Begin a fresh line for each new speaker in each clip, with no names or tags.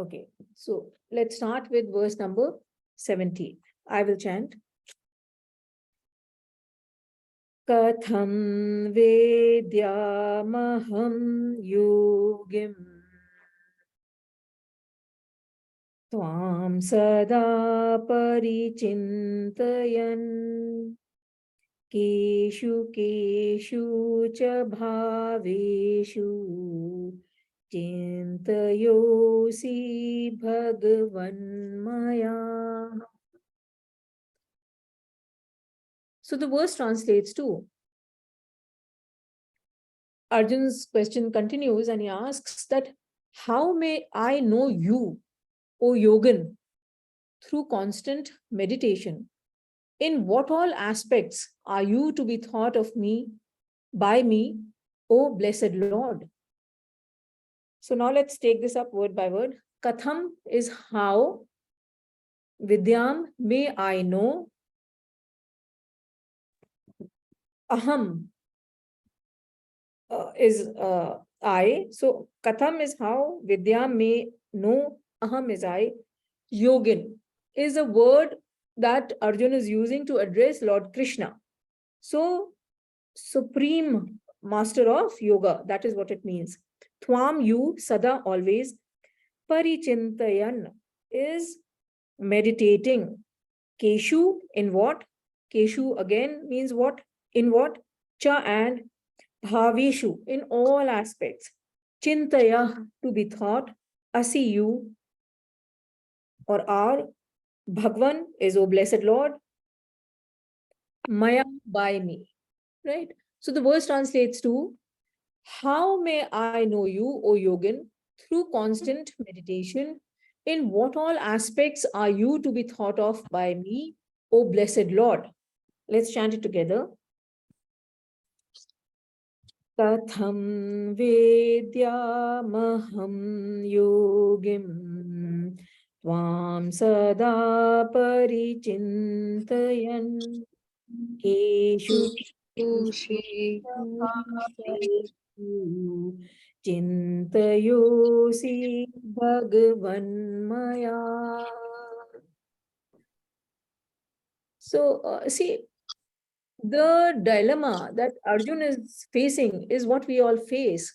Okay, so let's start with verse number 17. I will chant. Katham vedyamaham yogim tvam sada parichintayan keshu keshu cha bhaveshu Chintayosi Bhagavan Maya. So the verse translates to Arjun's question continues and he asks that how may I know you, O Yogan, through constant meditation? In what all aspects are you to be thought of me, by me, O blessed Lord? So now let's take this up word by word. Katham is how, Vidyam, may I know, Aham is I. So Katham is how, Vidya may know, Aham is I. Yogin is a word that Arjuna is using to address Lord Krishna. So supreme master of yoga, that is what it means. Twam, you, sada, always. Parichintayan is meditating. Keshu, in what? Keshu again means what? In what? Cha and Bhavishu, in all aspects. Chintaya, to be thought. Asi, you, or our. Bhagwan is, O blessed Lord. Maya, by me. Right? So the verse translates to, how may I know you, O Yogin, through constant meditation? In what all aspects are you to be thought of by me, O blessed Lord? Let's chant it together. Katham vedyamaham yogim tvam sada parichintayan keshu chintayosi bhagavan maya. So, see, the dilemma that Arjun is facing is what we all face.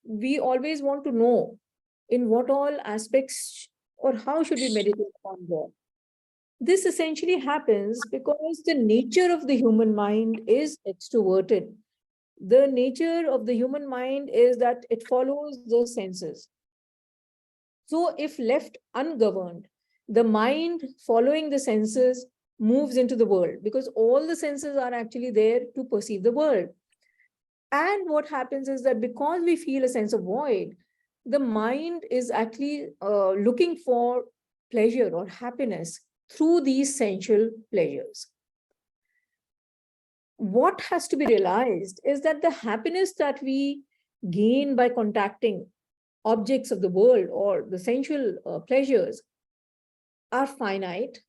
We always want to know in what all aspects or how should we meditate on God. This essentially happens because the nature of the human mind is extroverted. The nature of the human mind is that it follows the senses. So, if left ungoverned, the mind following the senses moves into the world because all the senses are actually there to perceive the world. And what happens is that because we feel a sense of void, the mind is actually looking for pleasure or happiness through these sensual pleasures. What has to be realized is that the happiness that we gain by contacting objects of the world or the sensual pleasures are finite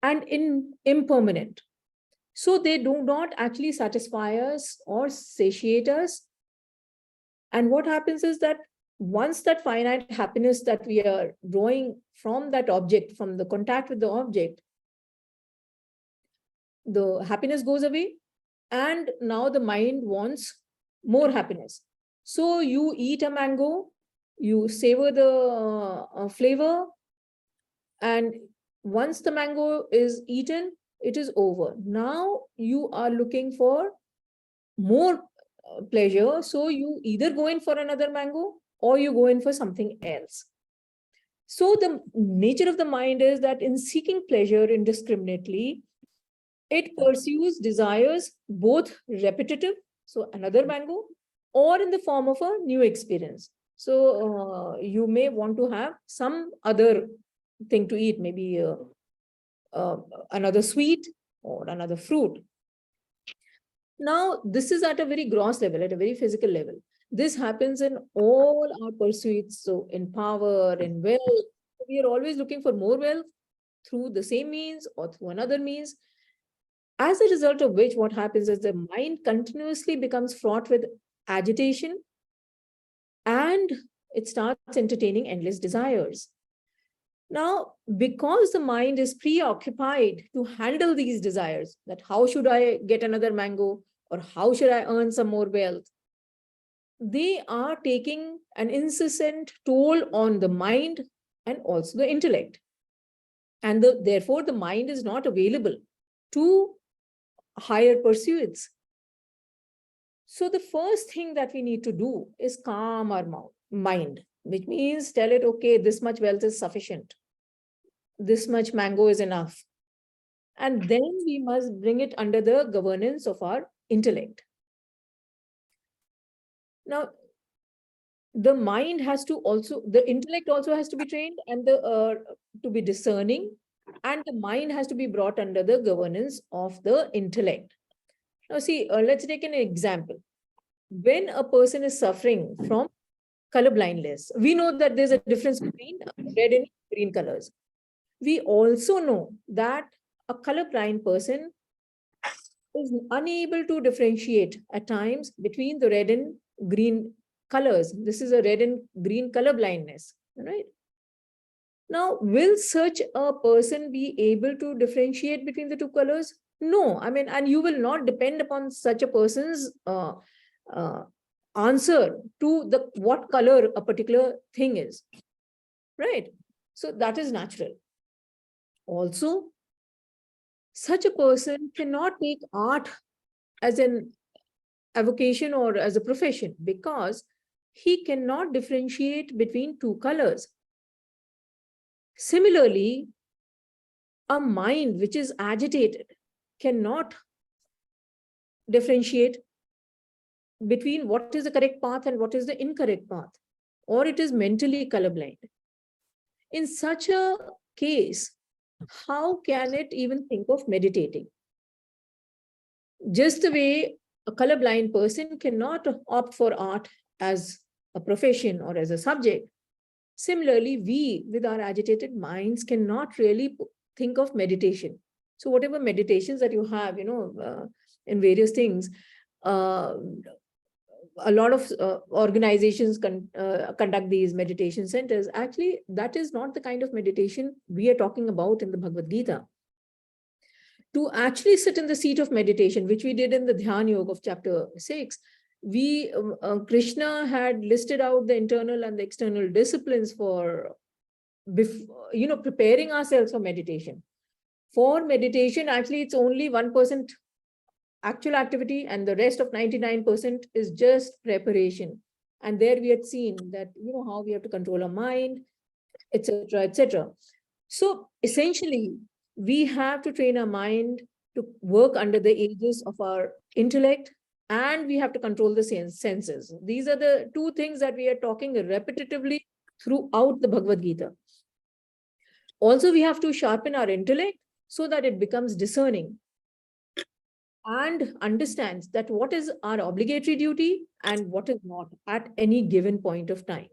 and impermanent. So they do not actually satisfy us or satiate us. And what happens is that once that finite happiness that we are drawing from that object, from the contact with the object, the happiness goes away and now the mind wants more happiness. So you eat a mango, you savor the flavor, and once the mango is eaten, it is over. Now you are looking for more pleasure. So you either go in for another mango or you go in for something else. So the nature of the mind is that in seeking pleasure indiscriminately, it pursues desires both repetitive, so another mango, or in the form of a new experience. So you may want to have some other thing to eat, maybe another sweet or another fruit. Now, this is at a very gross level, at a very physical level. This happens in all our pursuits. So in power, in wealth, we are always looking for more wealth through the same means or through another means. As a result of which, what happens is the mind continuously becomes fraught with agitation and it starts entertaining endless desires. Now, because the mind is preoccupied to handle these desires, that how should I get another mango, or how should I earn some more wealth, they are taking an incessant toll on the mind and also the intellect. And therefore, the mind is not available to higher pursuits. So the first thing that we need to do is calm our mind, which means tell it, okay, this much wealth is sufficient. This much mango is enough. And then we must bring it under the governance of our intellect. Now, the mind has to also, the intellect also has to be trained and to be discerning, and the mind has to be brought under the governance of the intellect. Now, see, let's take an example. When a person is suffering from color blindness, we know that there's a difference between red and green colors. We also know that a colorblind person is unable to differentiate at times between the red and green colors. This is a red and green color blindness, right? Now, will such a person be able to differentiate between the two colors? No, I mean, and you will not depend upon such a person's answer to the what color a particular thing is, right? So that is natural. Also, such a person cannot take art as an avocation or as a profession because he cannot differentiate between two colors. Similarly, a mind which is agitated cannot differentiate between what is the correct path and what is the incorrect path, or it is mentally colorblind. In such a case, how can it even think of meditating? Just the way a colorblind person cannot opt for art as a profession or as a subject, similarly, we with our agitated minds cannot really think of meditation. So whatever meditations that you have, in various things, a lot of organizations conduct these meditation centers. Actually, that is not the kind of meditation we are talking about in the Bhagavad Gita. To actually sit in the seat of meditation, which we did in the Dhyan Yoga of chapter 6, Krishna had listed out the internal and the external disciplines for, preparing ourselves for meditation. For meditation, actually, it's only 1% actual activity, and the rest of 99% is just preparation. And there we had seen that, how we have to control our mind, etc., etc. So essentially, we have to train our mind to work under the aegis of our intellect, and we have to control the senses. These are the two things that we are talking repetitively throughout the Bhagavad Gita. Also, we have to sharpen our intellect so that it becomes discerning and understands that what is our obligatory duty and what is not at any given point of time.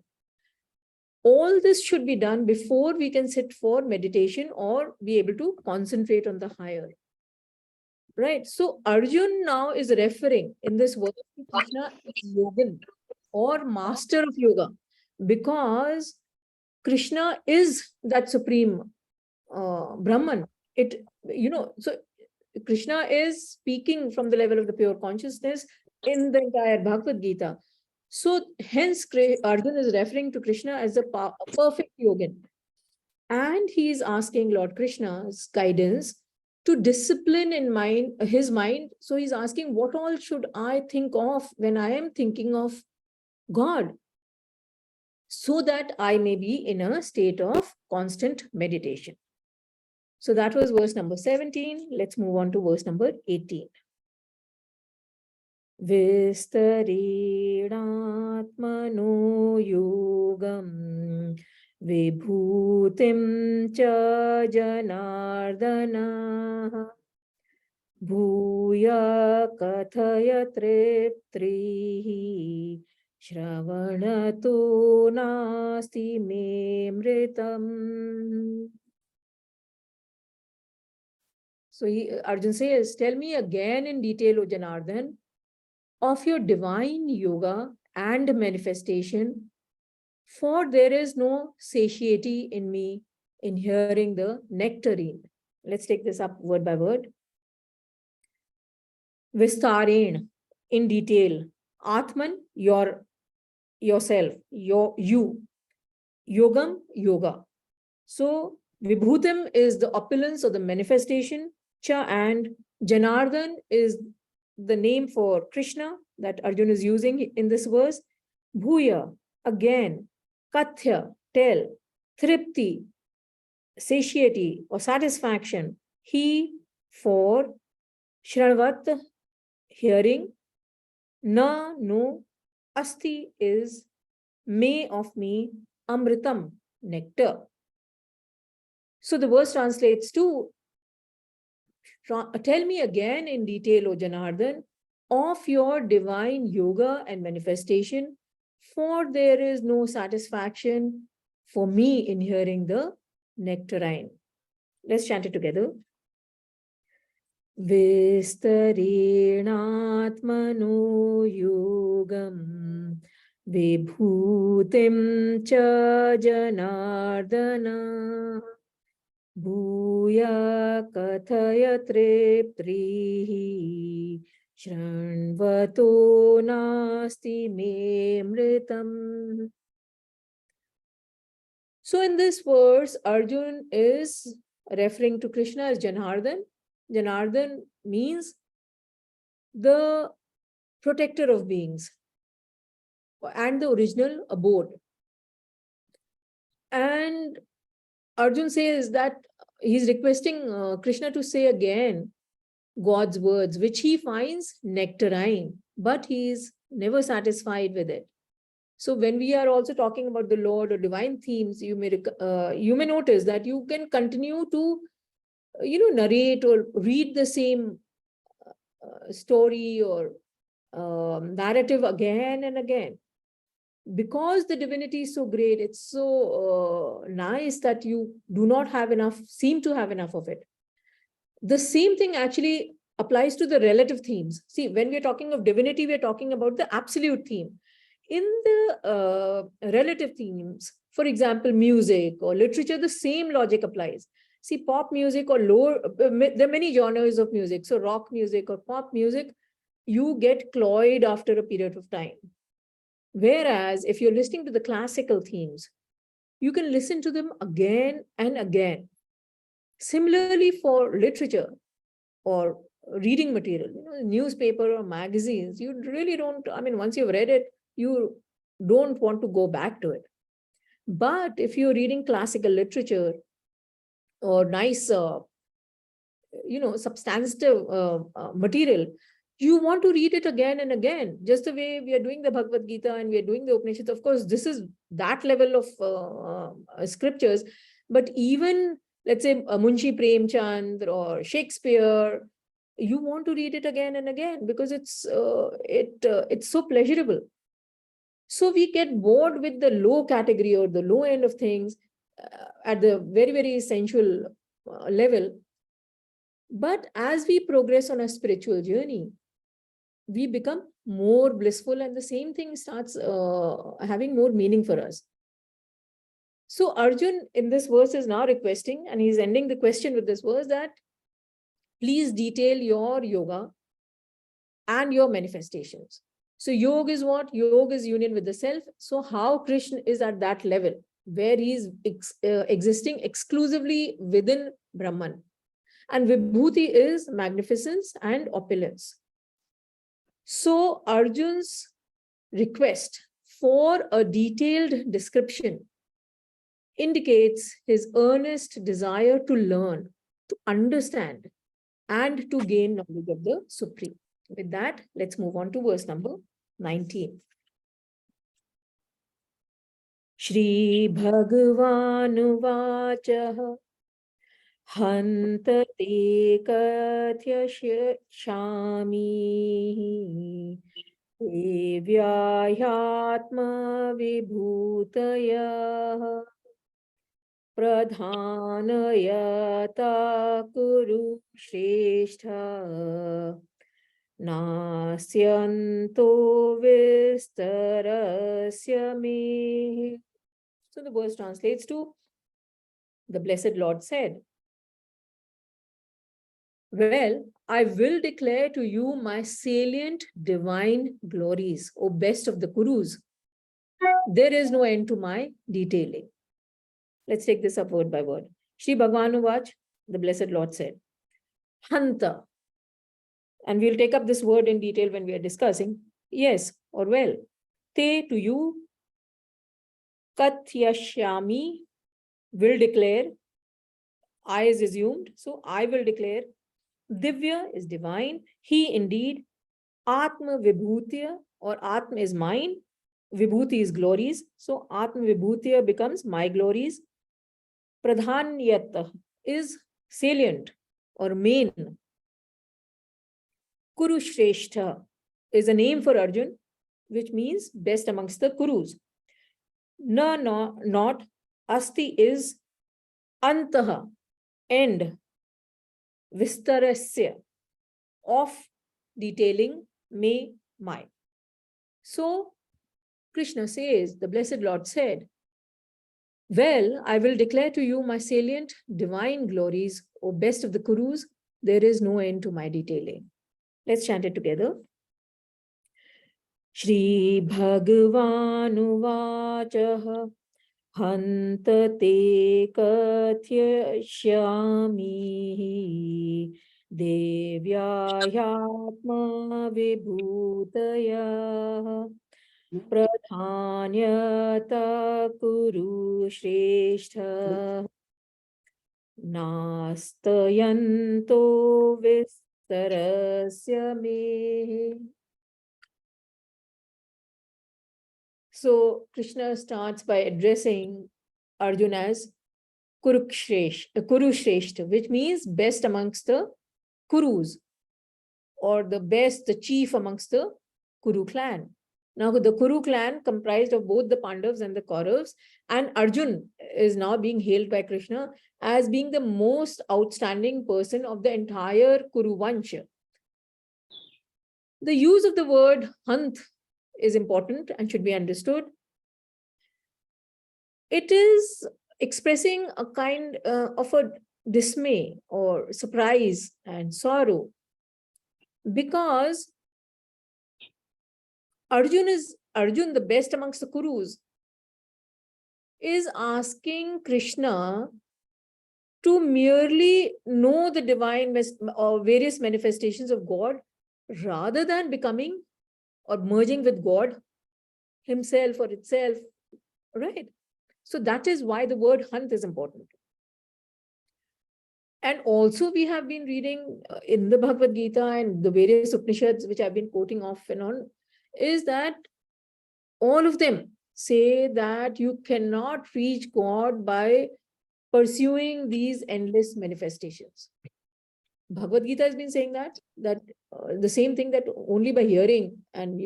All this should be done before we can sit for meditation or be able to concentrate on the higher. Right. So Arjun now is referring in this verse to Krishna as Yogan or master of yoga, because Krishna is that supreme Brahman. So Krishna is speaking from the level of the pure consciousness in the entire Bhagavad Gita. So hence Arjun is referring to Krishna as a perfect yogin. And he is asking Lord Krishna's guidance to discipline in his mind. So he's asking, what all should I think of when I am thinking of God, so that I may be in a state of constant meditation. So that was verse number 17. Let's move on to verse number 18. Vistaredatmano yogam vibhutim cha janardana bhuya kathaya triptrihi shravanato nasti me mritam. So Arjun says, tell me again in detail, O Janardhan, of your divine yoga and manifestation, For there is no satiety in me in hearing the nectarine. Let's take this up word by word. Vistarein, in detail. Atman, yourself, you. Yogam, yoga. So Vibhutim is the opulence or the manifestation. Cha and Janardhan is the name for Krishna that Arjuna is using in this verse. Bhuya, again. Kathya, tell. Tripti, satiety or satisfaction. He, for. Shravat, hearing. Na, no. Asti is may of me. Amritam, nectar. So the verse translates to, tell me again in detail, O Janardhan, of your divine yoga and manifestation, for there is no satisfaction for me in hearing the nectarine. Let's chant it together. Vistarenatmano yogam vibhutim cha janardana Bhuya kathaya triptrihi shranvato nasti me mritam. So in this verse, Arjun is referring to Krishna as Janardhan. Janardhan means the protector of beings and the original abode. And Arjun says that he's requesting Krishna to say again God's words, which he finds nectarine, but he is never satisfied with it. So when we are also talking about the Lord or divine themes, you may notice that you can continue to narrate or read the same story or narrative again and again. Because the divinity is so great, it's so nice that you do not seem to have enough of it. The same thing actually applies to the relative themes. See, when we're talking of divinity, we're talking about the absolute theme. In the relative themes, for example, music or literature, the same logic applies. See, pop music or there are many genres of music. So rock music or pop music, you get cloyed after a period of time. Whereas if you're listening to the classical themes, you can listen to them again and again. Similarly, for literature or reading material, newspaper or magazines, you really don't, once you've read it, you don't want to go back to it. But if you're reading classical literature or nice, substantive material, you want to read it again and again, just the way we are doing the Bhagavad Gita and we are doing the Upanishads. Of course, this is that level of scriptures, but even let's say Munshi Premchand or Shakespeare, you want to read it again and again because it's so pleasurable. So we get bored with the low category or the low end of things at the very, very sensual level. But as we progress on a spiritual journey, we become more blissful and the same thing starts having more meaning for us. So Arjun in this verse is now requesting, and he's ending the question with this verse, that please detail your yoga and your manifestations. So yoga is what? Yoga is union with the self. So how Krishna is at that level where he is existing exclusively within Brahman. And Vibhuti is magnificence and opulence. So Arjun's request for a detailed description indicates his earnest desire to learn, to understand, and to gain knowledge of the Supreme. With that, let's move on to verse number 19. Shri Bhagavan Vachaha Hante Kathya Shami Devyayatma Vibhutaya Pradhanayata Kuru Shrestha Nasyanto Vistarasya Me. So the verse translates to, the Blessed Lord said, well, I will declare to you my salient divine glories, O best of the Kurus. There is no end to my detailing. Let's take this up word by word. Shri Bhagavanuvach, the Blessed Lord said, Hanta. And we'll take up this word in detail when we are discussing. Yes, or well. Te, to you. Katyashyami, will declare. I is assumed, so I will declare. Divya is divine. He indeed. Atma Vibhutya, or Atma is mine. Vibhuti is glories. So Atma Vibhutya becomes my glories. Pradhanyata is salient or main. Kurushrestha is a name for Arjun, which means best amongst the Kurus. Not. Asti is antaha, end. Vistarasya, of detailing, may, my. So Krishna says, the Blessed Lord said, well, I will declare to you my salient divine glories, O best of the Kurus. There is no end to my detailing. Let's chant it together. Shri Bhagavanuvachah Hantate Katyashyami Devyayatma Vibhutaya Pradhanyata Kuru Shrestha Nastayanto Vistarasya Me. So Krishna starts by addressing Arjuna as Kurushreshta, which means best amongst the Kurus, or the best, the chief amongst the Kuru clan. Now, the Kuru clan comprised of both the Pandavas and the Kauravas, and Arjun is now being hailed by Krishna as being the most outstanding person of the entire Kuru Vansha. The use of the word Hant is important and should be understood. It is expressing a kind of a dismay or surprise and sorrow, because Arjun, the best amongst the Kurus, is asking Krishna to merely know the divine or various manifestations of God rather than becoming or merging with God himself or itself, right? So that is why the word Hant is important. And also we have been reading in the Bhagavad Gita and the various Upanishads, which I've been quoting off and on, is that all of them say that you cannot reach God by pursuing these endless manifestations. Bhagavad Gita has been saying that the same thing, that only by hearing and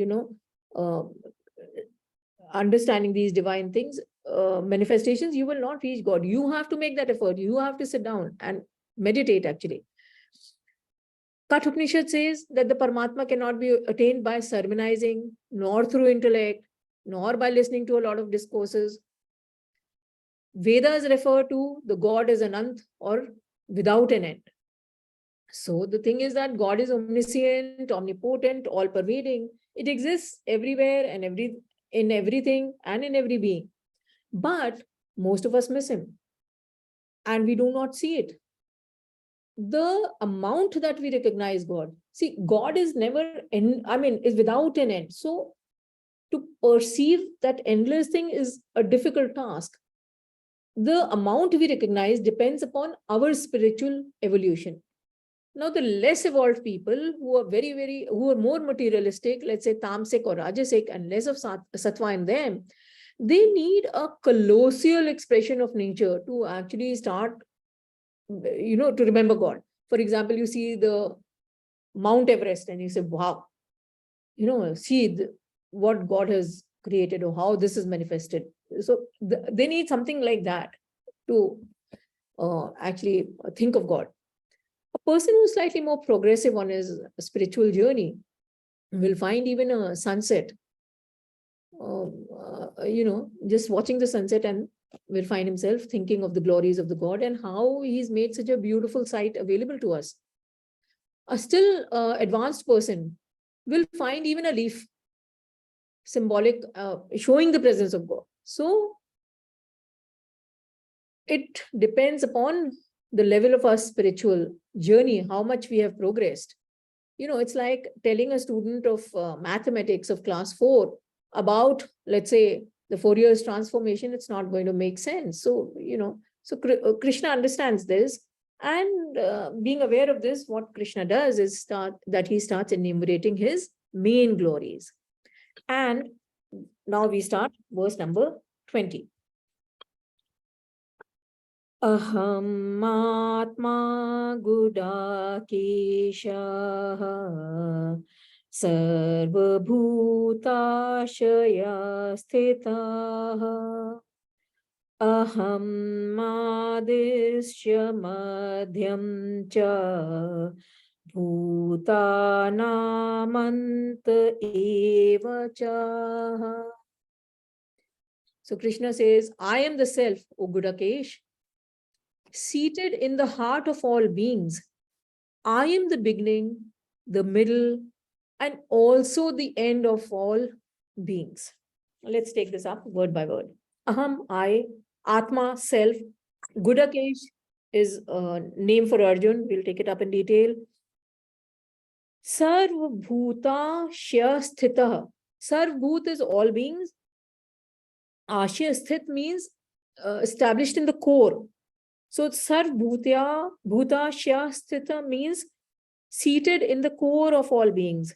understanding these divine things, manifestations, you will not reach God. You have to make that effort. You have to sit down and meditate, actually. Kathopanishad says that the Paramatma cannot be attained by sermonizing, nor through intellect, nor by listening to a lot of discourses. Vedas refer to the God as Anant, or without an end. So the thing is that God is omniscient, omnipotent, all-pervading. It exists everywhere and in everything and in every being. But most of us miss him and we do not see it. The amount that we recognize God, see, God is never is without an end. So to perceive that endless thing is a difficult task. The amount we recognize depends upon our spiritual evolution. Now, the less evolved people who are more materialistic, let's say tamasic or rajasic, and less of sattva in them, they need a colossal expression of nature to actually start, to remember God. For example, you see the Mount Everest and you say, wow, see what God has created or how this is manifested. So they need something like that to actually think of God. A person who's slightly more progressive on his spiritual journey will find even a sunset, just watching the sunset and will find himself thinking of the glories of the God and how he's made such a beautiful sight available to us. A still advanced person will find even a leaf symbolic, showing the presence of God. So it depends upon the level of our spiritual journey, how much we have progressed. It's like telling a student of mathematics of class 4 about, let's say, the Fourier's transformation. It's not going to make sense. So, Krishna understands this. And being aware of this, what Krishna does is he starts enumerating his main glories. And now we start verse number 20. Aham atma gudakesha sarvabhutashaya sthitah aham madisya madhyam cha bhutanamant eva cha. So Krishna says, I am the self, O Gudakesh, seated in the heart of all beings. I am the beginning, the middle, and also the end of all beings. Let's take this up word by word. Aham, I, Atma, self. Gudakesh is a name for Arjun. We'll take it up in detail. Sarvabhuta Sthitah. Sarvabhut is all beings. Ashya Sthit means established in the core. So Sarvbhutya, Bhutashya Sthita means seated in the core of all beings.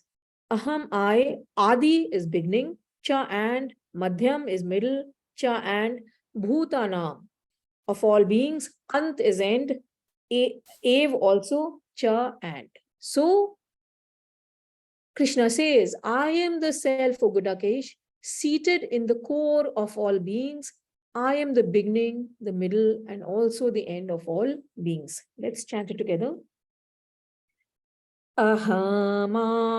Aham, I, Adi is beginning, Cha and, Madhyam is middle, Cha and, Bhutana of all beings, Ant is end, Ev also, Cha and. So Krishna says, I am the self, O Gudakesh, seated in the core of all beings. I am the beginning, the middle, and also the end of all beings. Let's chant it together. Aham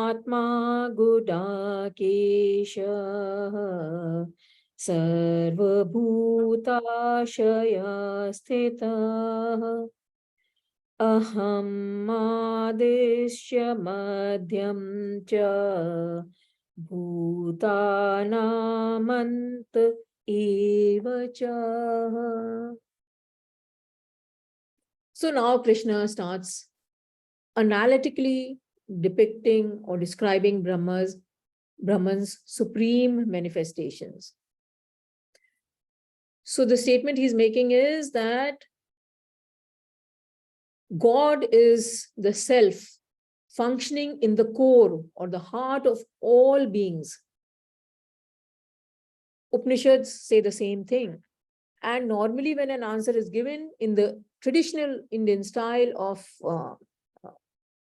atma gudakesha sarvabhutashaya sthitah aham adishya madhyam cha bhutanamant eva cha. So now Krishna starts analytically depicting or describing Brahman's supreme manifestations. So the statement he's making is that God is the self functioning in the core or the heart of all beings. Upanishads say the same thing. And normally when an answer is given in the traditional Indian style of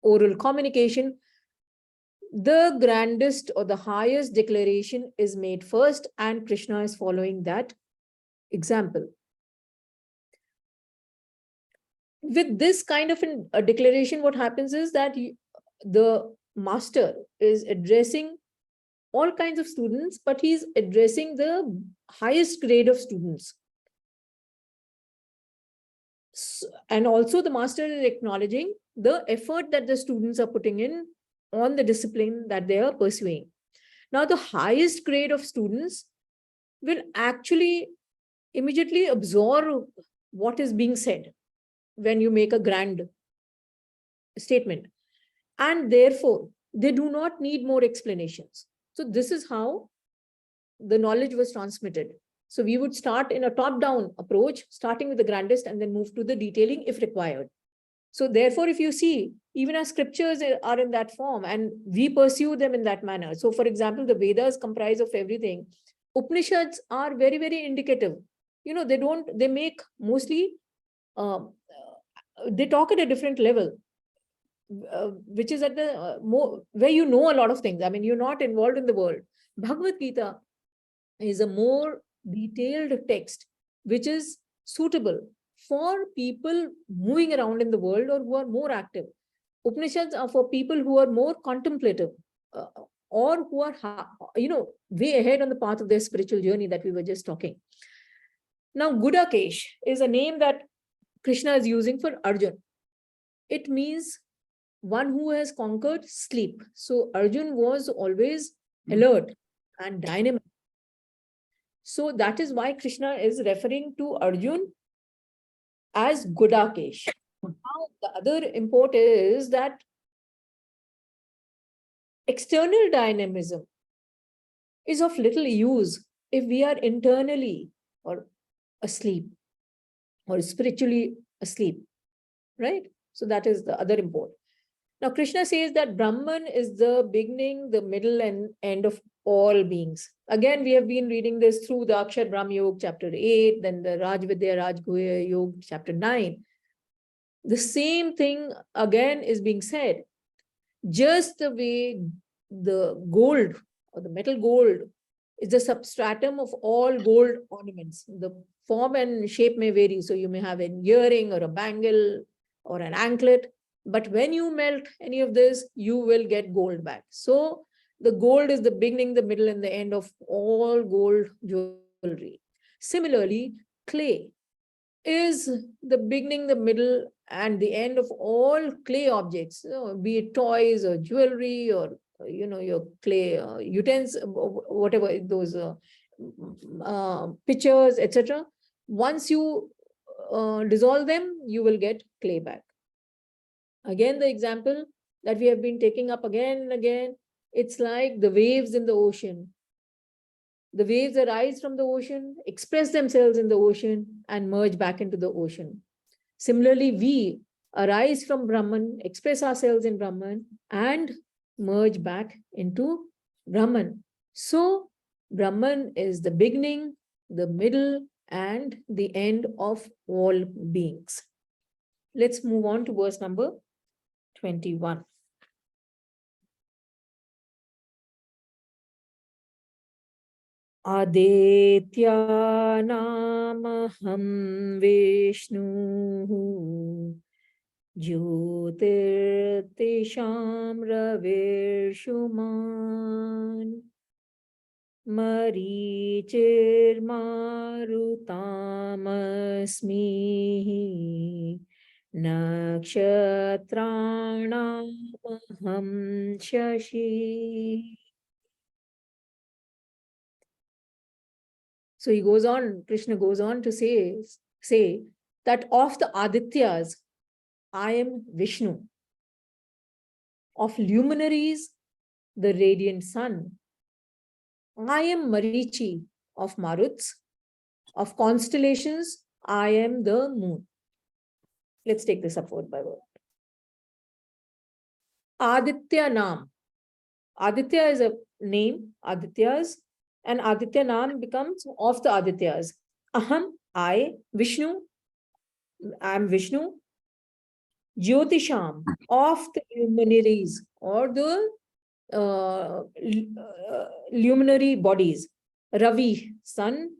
oral communication, the grandest or the highest declaration is made first, and Krishna is following that example. With this kind of a declaration, what happens is that the master is addressing all kinds of students, but he's addressing the highest grade of students. And also the master is acknowledging the effort that the students are putting in on the discipline that they are pursuing. Now, the highest grade of students will actually immediately absorb what is being said when you make a grand statement. And therefore, they do not need more explanations. So this is how the knowledge was transmitted. So we would start in a top-down approach, starting with the grandest and then move to the detailing if required. So therefore, if you see, even our scriptures are in that form and we pursue them in that manner. So for example, the Vedas comprise of everything. Upanishads are very, very indicative. They make mostly, they talk at a different level, which is at the more, where you know a lot of things. I mean, you're not involved in the world. Bhagavad Gita is a more detailed text, which is suitable for people moving around in the world or who are more active. Upanishads are for people who are more contemplative or who are, way ahead on the path of their spiritual journey that we were just talking. Now, Gudakesh is a name that Krishna is using for Arjun. It means one who has conquered sleep. So Arjun was always alert and dynamic. So that is why Krishna is referring to Arjun as Gudakesh. Now, the other import is that external dynamism is of little use if we are internally or asleep or spiritually asleep, right? So that is the other import. Now, Krishna says that Brahman is the beginning, the middle, and end of all beings. Again, we have been reading this through the Akshar Brahma Yoga, chapter 8, then the Rajvidya Rajguhya Yoga, chapter 9. The same thing again is being said. Just the way the gold or the metal gold is the substratum of all gold ornaments. The form and shape may vary. So you may have an earring or a bangle or an anklet. But when you melt any of this, you will get gold back. So the gold is the beginning, the middle, and the end of all gold jewelry. Similarly, clay is the beginning, the middle, and the end of all clay objects, be it toys or jewelry or your clay utensils, whatever those pictures, etc. Once you dissolve them, you will get clay back. Again, the example that we have been taking up again and again, it's like the waves in the ocean. The waves arise from the ocean, express themselves in the ocean, and merge back into the ocean. Similarly, we arise from Brahman, express ourselves in Brahman, and merge back into Brahman. So, Brahman is the beginning, the middle, and the end of all beings. Let's move on to verse number 21. Adityanamaham Vishnu Jyotirtisham Ravirshuman Marichirmarutamasmi Nakshatranamaham Shashi. So he goes on, Krishna goes on to say that of the Adityas, I am Vishnu. Of luminaries, the radiant sun. I am Marichi of Maruts. Of constellations, I am the moon. Let's take this up word by word. Aditya Nam. Aditya is a name, Adityas, and Aditya Nam becomes of the Adityas. Aham, I, Vishnu, I am Vishnu. Jyotisham, of the luminaries or the luminary bodies. Ravi, sun.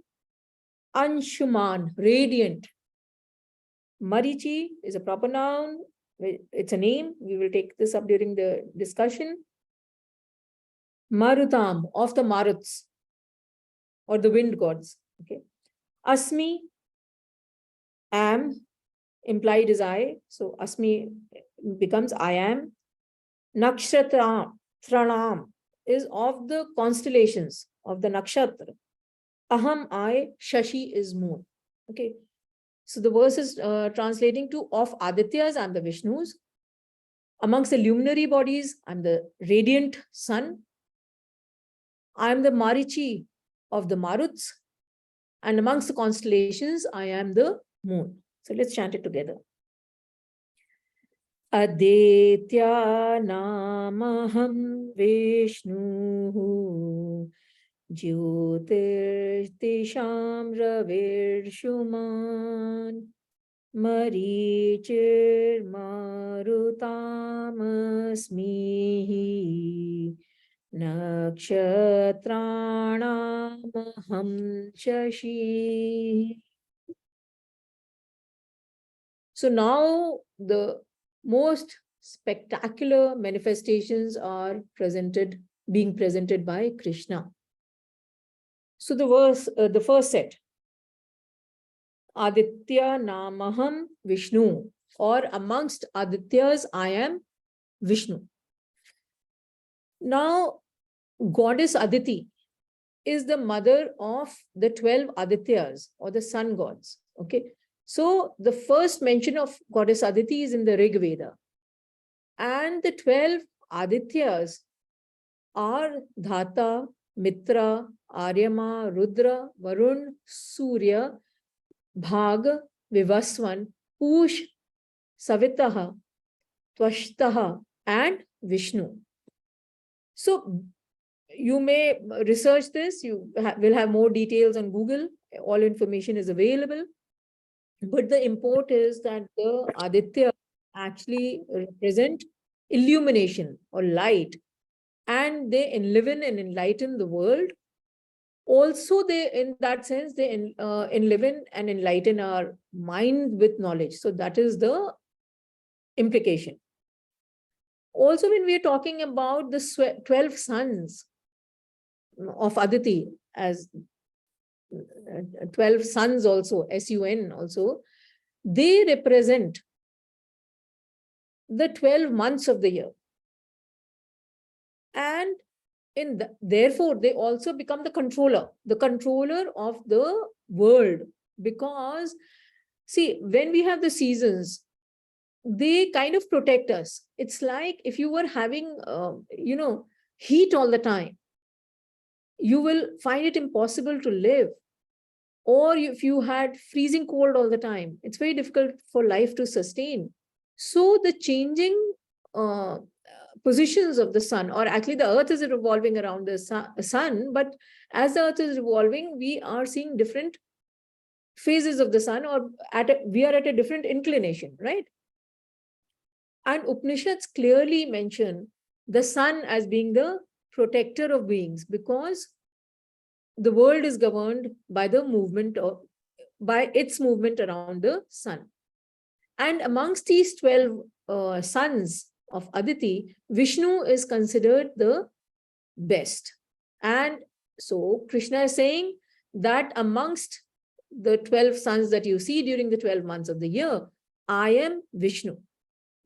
Anshuman, radiant. Marichi is a proper noun. It's a name. We will take this up during the discussion. Marutam, of the Maruts or the wind gods. Okay. Asmi, am, implied is I. So Asmi becomes I am. Nakshatranam is of the constellations of the nakshatra. Aham, I, Shashi is moon. Okay. So the verse is translating to of Adityas, I'm the Vishnus. Amongst the luminary bodies, I'm the radiant sun. I'm the Marichi of the Maruts. And amongst the constellations, I am the moon. So let's chant it together. Aditya namaham Vishnu Jyotirtisham Ravirshuman Marichir Marutamasmi Nakshatranamaham Shashi. So now the most spectacular manifestations are being presented by Krishna. So the first set. Aditya Namaham Vishnu, or amongst Adityas, I am Vishnu. Now, goddess Aditi is the mother of the 12 Adityas, or the sun gods. Okay. So the first mention of goddess Aditi is in the Rig Veda. And the 12 Adityas are Dhata, Mitra, Aryama, Rudra, Varun, Surya, Bhag, Vivaswan, Push, Savitaha, Twashtaha, and Vishnu. So you may research this, you will have more details on Google, all information is available. But the import is that the Aditya actually represent illumination or light, and they enliven and enlighten the world. Also, they, in that sense, they enliven and enlighten our mind with knowledge. So that is the implication. Also, when we are talking about the 12 sons of Aditi, as 12 sons also, S-U-N also, they represent the 12 months of the year. And therefore, they also become the controller of the world. Because, see, when we have the seasons, they kind of protect us. It's like if you were having, heat all the time, you will find it impossible to live. Or if you had freezing cold all the time, it's very difficult for life to sustain. So the changing positions of the sun, or actually the earth is revolving around the sun, but as the earth is revolving, we are seeing different phases of the sun, or we are at a different inclination, right? And Upanishads clearly mention the sun as being the protector of beings, because the world is governed by by its movement around the sun. And amongst these 12 sons of Aditi, Vishnu is considered the best. And so Krishna is saying that amongst the 12 sons that you see during the 12 months of the year, I am Vishnu,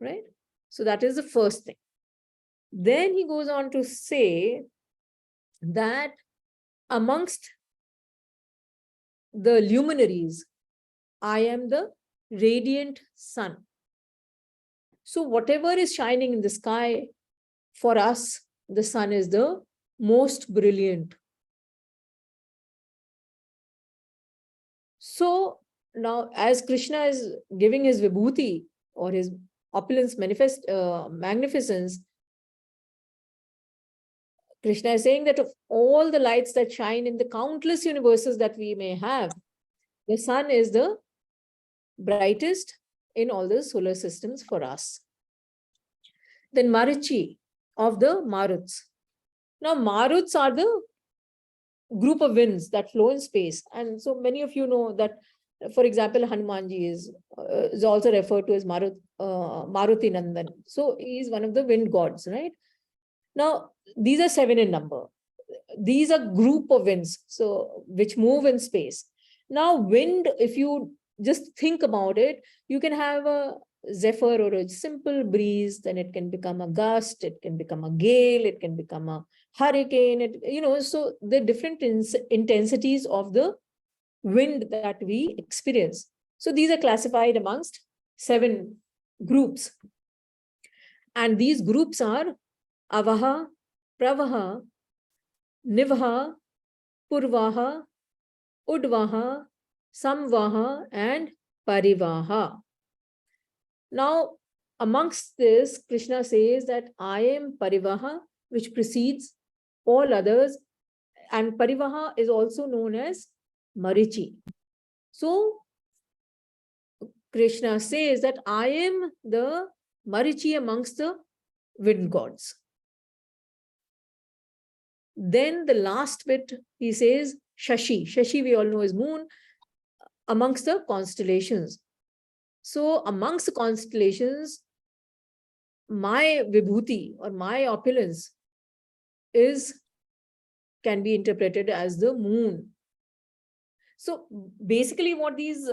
right? So that is the first thing. Then he goes on to say that amongst the luminaries, I am the radiant sun. So whatever is shining in the sky, for us, the sun is the most brilliant. So now, as Krishna is giving his vibhuti, or his opulence, magnificence, Krishna is saying that of all the lights that shine in the countless universes that we may have, the sun is the brightest in all the solar systems for us. Then Marichi of the Maruts. Now, Maruts are the group of winds that flow in space. And so many of you know that, for example, Hanumanji is also referred to as Maruti Nandan. So he is one of the wind gods, right? Now, these are 7 in number. These are group of winds, so which move in space. Now, wind, if you just think about it, you can have a zephyr or a simple breeze, then it can become a gust, it can become a gale, it can become a hurricane, so the different intensities of the wind that we experience. So these are classified amongst 7 groups. And these groups are Avaha, Pravaha, Nivha, Purvaha, Udvaha, Samvaha, and Parivaha. Now, amongst this, Krishna says that I am Parivaha, which precedes all others, and Parivaha is also known as Marichi. So, Krishna says that I am the Marichi amongst the wind gods. Then the last bit, he says Shashi. Shashi, we all know, is moon amongst the constellations. So amongst the constellations, my vibhuti or my opulence can be interpreted as the moon. So basically what these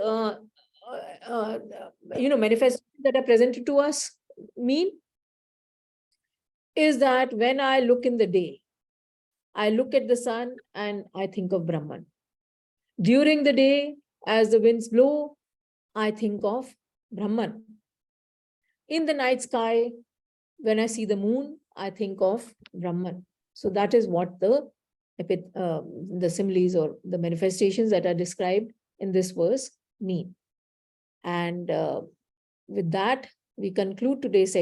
manifestations that are presented to us mean is that when I look in the day, I look at the sun and I think of Brahman. During the day, as the winds blow, I think of Brahman. In the night sky, when I see the moon, I think of Brahman. So that is what the similes or the manifestations that are described in this verse mean. And with that, we conclude today's session.